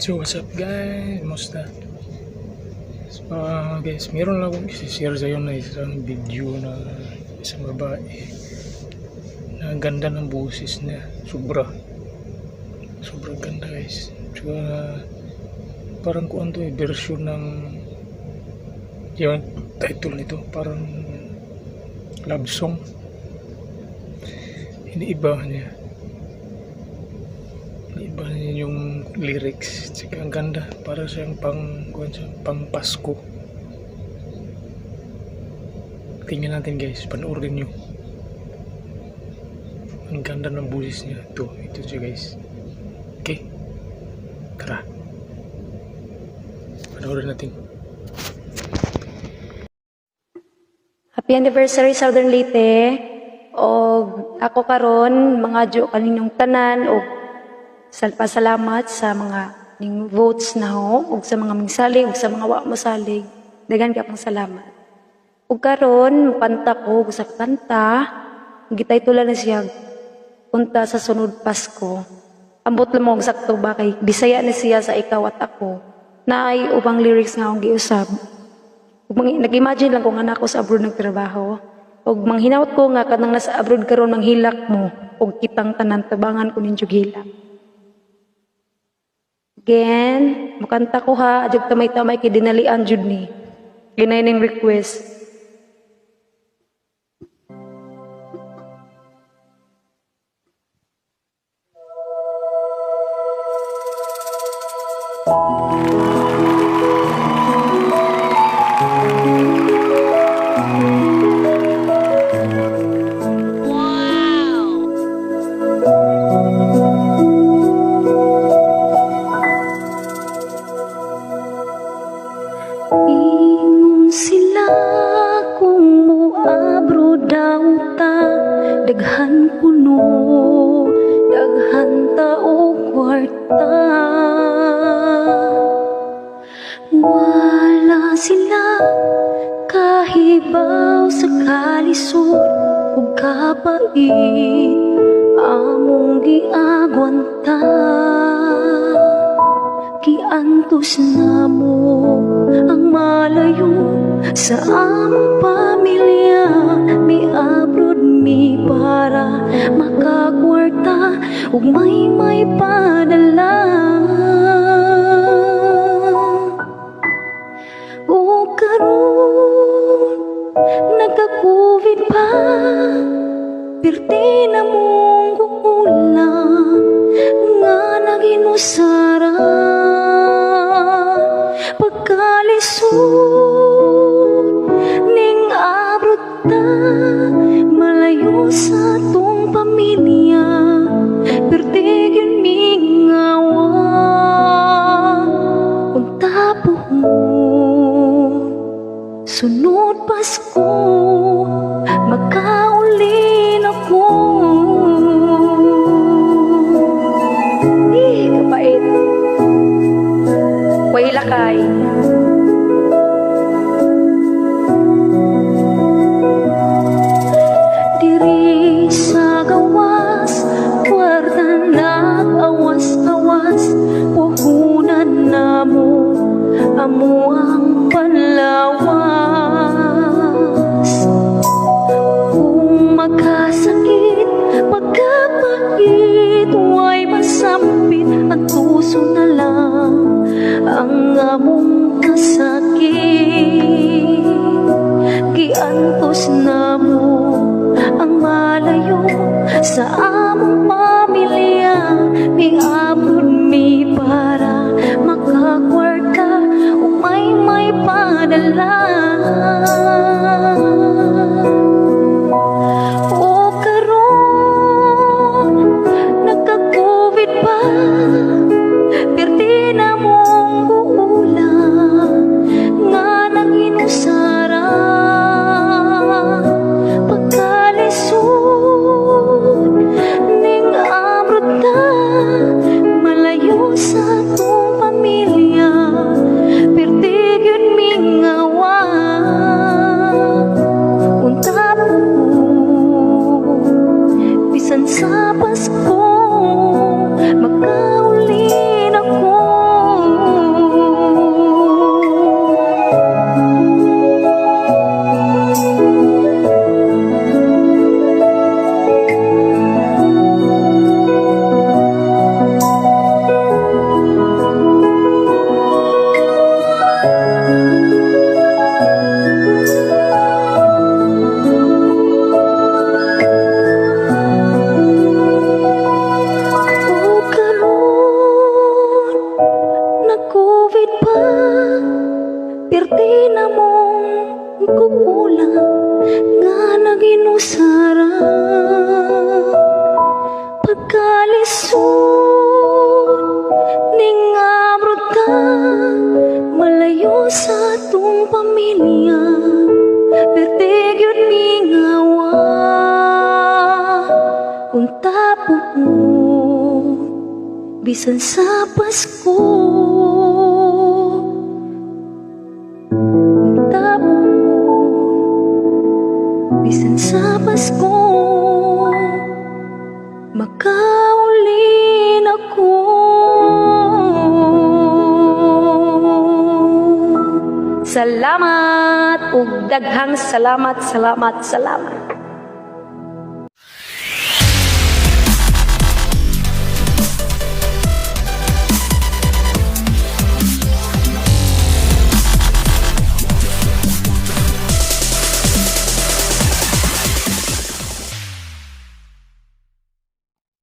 So what's up guys? Musta? So, guys, meron lang akong isi-share sa'yo na isang video na isang babae na ganda ng boses niya. Sobrang ganda guys. So, parang kung ano version ng yung title nito, parang love song. Iniiba niya yung lyrics. Tsaka ang ganda, para siyang pang Pasko. Tingnan natin guys, panoorin nyo. Ang ganda ng boses niya. Ito siya guys. Okay, tara, panoorin natin. Happy anniversary Southern Leyte. Og ako karon mga jo kaninyong tanan og pasalamat sa mga ning votes na ho ug sa mga mingsalig ug sa mga wa mosalig. Daghan ka pang salamat. Ug karon mukanta ko sa kanta gitaytulan na siya unta sa sunod Pasko. Ambot lang mo sakto ba kay Bisaya na siya sa ikaw at ako. Naay ubang lyrics nga akong giusab. Nag-imagine lang kung anak ko sa abroad nagtrabaho. Og manghinawat ko nga kanang nasa abroad karon manghilak mo og kitang tanan tabangan ko ninyo hilak. Again, makanta ko ha, adjog tamay-tamay kay dinalian jud ni. Ginay ning request. Ingon sila kung muabro daw ta, daghan puno, daghan tao kwarta. Wala sila kahibaw sa kalisod ug kapait among giagwanta. Kiantos na mo ang malayo sa among pamilya. May abroad mi para makakwarta ug may padala. O karon nagka-COVID pa, pirti na mong guula nga naginusara. Pagkalisod ning abroad ta, malayo sa tong pamilya, pertigin ming awa. Unta pohon, sunod Pasko, makaulin ako. Kapait way lakay. Diri sa gawas, kwarta nag-awas-awas, puhunan na mo, amo ang panlawas. Kung magkasakit, pagkapait, way masampit, at puso na lang ang among kasakit. Giantos na mo ang malayo sa among pamilya. May abroad mi para makakwarta o may padala. O karon nagka-COVID pa, perti na mong buula nga nanginusara. Pagkalisod pamilya, pertig yun mingawa. Unta po mo, bisan sa Pasko. Unta po mo, bisan sa Pasko. Makaulin ako. Salamat ug daghang salamat.